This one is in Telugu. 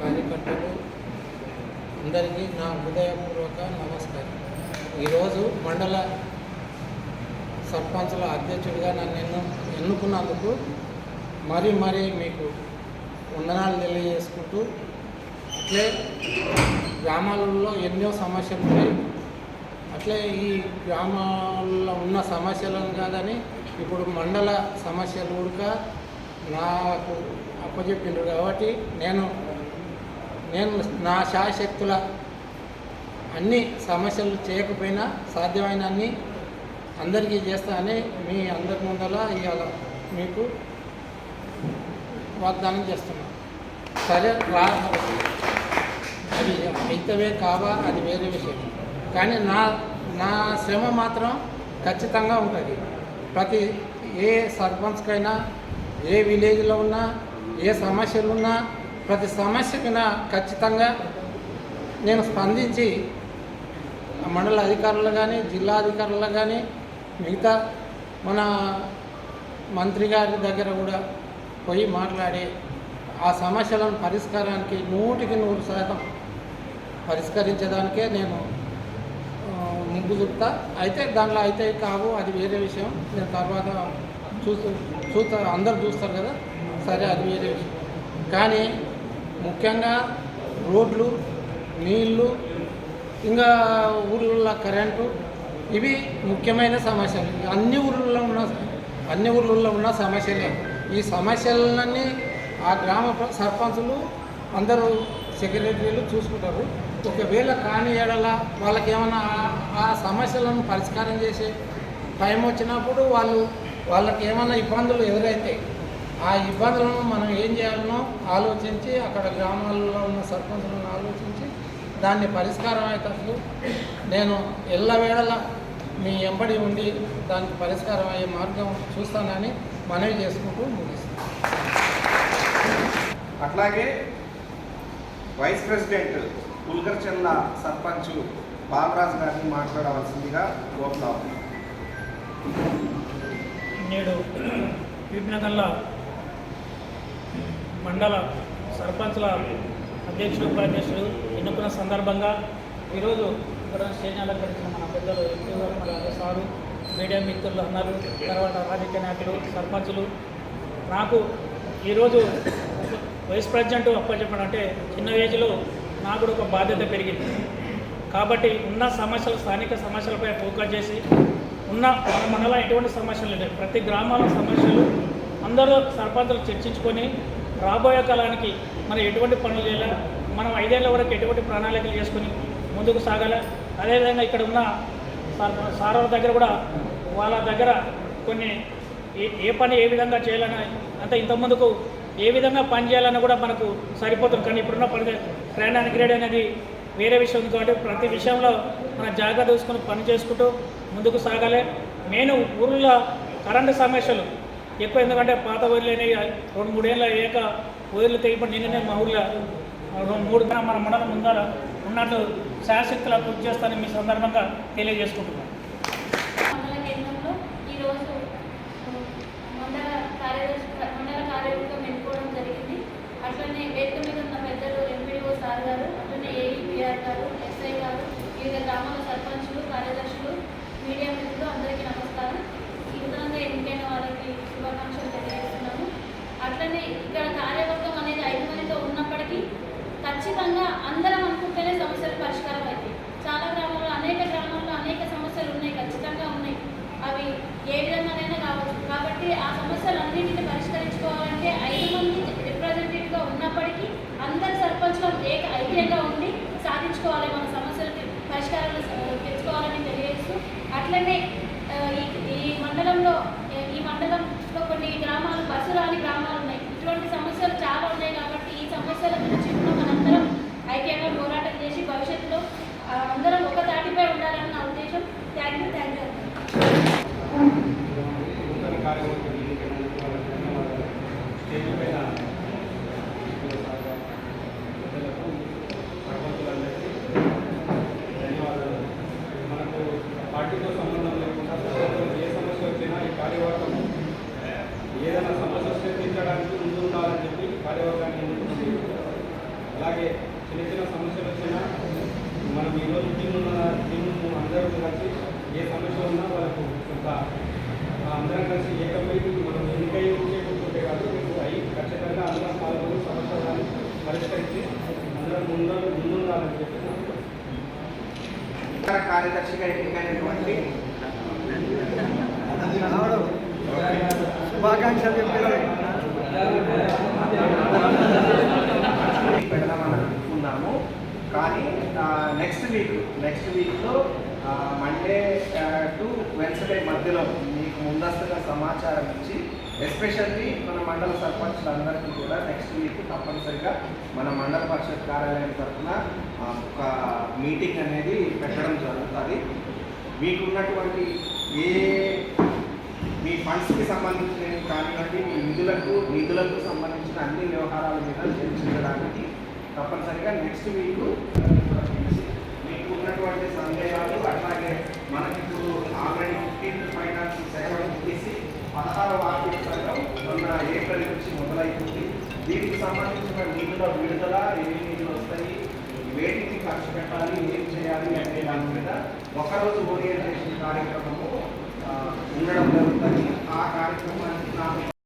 కార్యకర్తలు అందరికీ నా హృదయపూర్వక నమస్కారం. ఈరోజు మండల సర్పంచుల అధ్యక్షుడిగా నన్ను ఎన్నుకున్నందుకు మరీ మీకు వందనాలు తెలియజేసుకుంటూ, అట్లే గ్రామాలలో ఎన్నో సమస్యలు ఉన్నాయి. అట్లే ఈ గ్రామాల్లో ఉన్న సమస్యలను కాదని ఇప్పుడు మండల సమస్యలు కూడా నాకు అప్పచెప్పిండ్రు కాబట్టి నేను నా శాయశక్తుల అన్ని సమస్యలు చేయకపోయినా సాధ్యమైన అన్ని అందరికీ చేస్తానని మీ అందరి ముందర ఇవాళ మీకు వాగ్దానం చేస్తున్నాను. సరే అది అయితవే కావా అది వేరే విషయం, కానీ నా శ్రమ మాత్రం ఖచ్చితంగా ఉంటుంది. ప్రతి ఏ సర్పంచ్కైనా, ఏ విలేజ్లో ఉన్నా, ఏ సమస్యలు ఉన్నా ప్రతి సమస్యకైనా ఖచ్చితంగా నేను స్పందించి మండల అధికారులు కానీ, జిల్లా అధికారులు కానీ, మిగతా మన మంత్రి గారి దగ్గర కూడా పోయి మాట్లాడి ఆ సమస్యలను పరిష్కారానికి 100% పరిష్కరించడానికే నేను ముందు చూపుతా. అయితే దానిలో అయితే కావు అది వేరే విషయం. నేను తర్వాత చూస్తా అందరు చూస్తారు కదా, సరే అది వేరే విషయం. కానీ ముఖ్యంగా రోడ్లు, నీళ్ళు, ఇంకా ఊళ్ళో కరెంటు, ఇవి ముఖ్యమైన సమస్యలు. అన్ని ఊళ్ళల్లో ఉన్న సమస్యలే. ఈ సమస్యలన్నీ ఆ గ్రామ సర్పంచులు అందరూ సెక్రటరీలు చూసుకుంటారు. ఒకవేళ కాని ఏడల వాళ్ళకి ఏమైనా ఆ సమస్యలను పరిష్కారం చేసే టైం వచ్చినప్పుడు వాళ్ళకి ఏమైనా ఇబ్బందులు ఎదురైతే ఆ ఇబ్బందులను మనం ఏం చేయాలనో ఆలోచించి, అక్కడ గ్రామాల్లో ఉన్న సర్పంచులను ఆలోచించి దాన్ని పరిష్కారం అయ్యేటప్పుడు నేను ఎల్లవేళలా మీ ఎంబడి ఉండి దానికి పరిష్కారం అయ్యే మార్గం చూస్తానని మనవి చేసుకుంటూ ముగిస్తాను. అట్లాగే వైస్ ప్రెసిడెంట్ పుల్కర్చల్ల సర్పంచ్ బాలరాజు గారిని మాట్లాడవలసిందిగా కోరుతాము. నేడు పీపినగల్ల మండల సర్పంచ్ల అధ్యక్షుడు, ఉపాధ్యక్షుడు ఎన్నుకున్న సందర్భంగా ఈరోజు ఇక్కడ స్టేజ్ అలంకరించిన మన పెద్దలు ఎంపీ గారు, మన సారు, మీడియా మిత్రులు అన్నారు, తర్వాత రాజకీయ నాయకులు, సర్పంచులు, నాకు ఈరోజు వైస్ ప్రెసిడెంట్ అప్పచెప్పడం అంటే చిన్న ఏజ్లో నాకు కూడా ఒక బాధ్యత పెరిగింది. కాబట్టి ఉన్న సమస్యలు, స్థానిక సమస్యలపై ఫోకస్ చేసి మనలో ఎటువంటి సమస్యలు లేవు. ప్రతి గ్రామాల సమస్యలు అందరూ సర్పంచులు చర్చించుకొని రాబోయే కాలానికి మనం ఎటువంటి పనులు చేయాలి, మనం 5 ఏళ్ల వరకు ఎటువంటి ప్రణాళికలు చేసుకొని ముందుకు సాగాలి. అదేవిధంగా ఇక్కడ ఉన్న సార్ల దగ్గర కూడా వాళ్ళ దగ్గర కొన్ని ఏ పని ఏ విధంగా చేయాలని, అంటే ఇంతకుముందుకు ఏ విధంగా పని చేయాలని కూడా మనకు సరిపోతుంది. కానీ ఇప్పుడున్న పని ట్రైన్ అండ్ గ్రేడ్ అనేది వేరే విషయం ఉంది. కాబట్టి ప్రతి విషయంలో మనం జాగ్రత్త చూసుకొని పని చేసుకుంటూ ముందుకు సాగాలి. మెయిన్ ఊళ్ళో కరెంటు సమస్యలు ఎక్కువ, ఎందుకంటే పాత ఊర్లు అనేవి 2-3 ఏళ్ళ ఏక ఊర్లు తెగిపడి నిన్ననే మా ఊళ్ళో 3 మన మండలం ముందర ఉన్నట్లు శాశక్తుల కృషి చేస్తానని మీ సందర్భంగా తెలియజేసుకుంటున్నాను. మండల కార్యవర్గం ఎన్నుకోవడం జరిగింది. అట్లనే వేదిక మీద ఉన్న పెద్దలు ఎంపీడీఓ సార్ గారు, అట్లనే ఏఈపీఆర్ గారు, ఎస్ఐ గారు, వివిధ గ్రామాల సర్పంచులు, కార్యదర్శులు, మీడియా మిత్రులు అందరికీ నమస్కారం. ఈ విధంగా ఎన్నికైన వాళ్ళకి శుభాకాంక్షలు తెలియజేస్తున్నాను. అట్లనే ఇక్కడ కార్యవర్గం అనేది 5 మందితో ఉన్నప్పటికీ ఖచ్చితంగా అందరం అనుకుంటేనే సమస్యలు పరిష్కారం అవుతాయి. చాలా గ్రామాల్లో, అనేక గ్రామాల్లో అనేక సమస్యలు ఉన్నాయి, ఖచ్చితంగా ఉన్నాయి. అవి ఏ విధంగానైనా కావచ్చు. కాబట్టి ఆ సమస్యలన్నింటినీ పరిష్కరించుకోవాలంటే 5 మంది రిప్రజెంటేటివ్గా ఉన్నప్పటికీ అందరు సర్పంచ్లు ఐక్యంగా ఉండి సాధించుకోవాలి, మన సమస్యలకి పరిష్కారాలు తెచ్చుకోవాలని తెలియజేస్తూ, అట్లనే ఈ మండలంలో కొన్ని గ్రామాలు, బస్సు రాని గ్రామాలు ఉన్నాయి. ఇటువంటి సమస్యలు చాలా ఉన్నాయి. కాబట్టి ఈ సమస్యల గురించి కూడా మనందరం ఐక్యంగా పోరాటం చేసి భవిష్యత్తులో అందరం ఒక తాటిపై ఉండాలని నా ఉద్దేశం. Thank you. పార్టీతో సంబంధం లేకుండా ఏ సమస్య వచ్చినా ఈ కార్యవర్గం ముందుండాలని చెప్పి కార్యదర్శిగా ఎన్నికైనటువంటి శుభాకాంక్షలు చెప్పేది పెడదామని అనుకున్నాము. కానీ నెక్స్ట్ వీక్లో మండే టు వెన్స్డే మధ్యలో మీకు ముందస్తుగా సమాచారం ఇచ్చి ఎస్పెషల్లీ మన మండల సర్పంచ్లందరికీ కూడా నెక్స్ట్ వీక్ తప్పనిసరిగా మన మండల పరిషత్ కార్యాలయం తరఫున ఒక మీటింగ్ అనేది పెట్టడం జరుగుతుంది. మీకు ఉన్నటువంటి మీ ఫండ్స్కి సంబంధించినవి కానివ్వండి, మీ నిధులకు సంబంధించిన అన్ని వ్యవహారాల మీద చర్చించడానికి తప్పనిసరిగా నెక్స్ట్ వీక్ మీకు ఉన్నటువంటి సందేహాలు, అట్లాగే మనకి ఇప్పుడు ఆల్రెడీ 15th ఫైనాన్స్ సేవలు తీసి 16వ ఆర్థిక సంఘం మొన్న ఏప్రిల్ నుంచి మొదలైతుంది. దీనికి సంబంధించిన నిధుల విడుదల, ఎన్ని నిధులు వస్తాయి, వేటికి ఖర్చు పెట్టాలి, ఏం చేయాలి అనే దాని మీద ఒకరోజు ఓరియంటేషన్ కార్యక్రమము ఉండడం జరుగుతుంది. ఆ కార్యక్రమానికి నాకు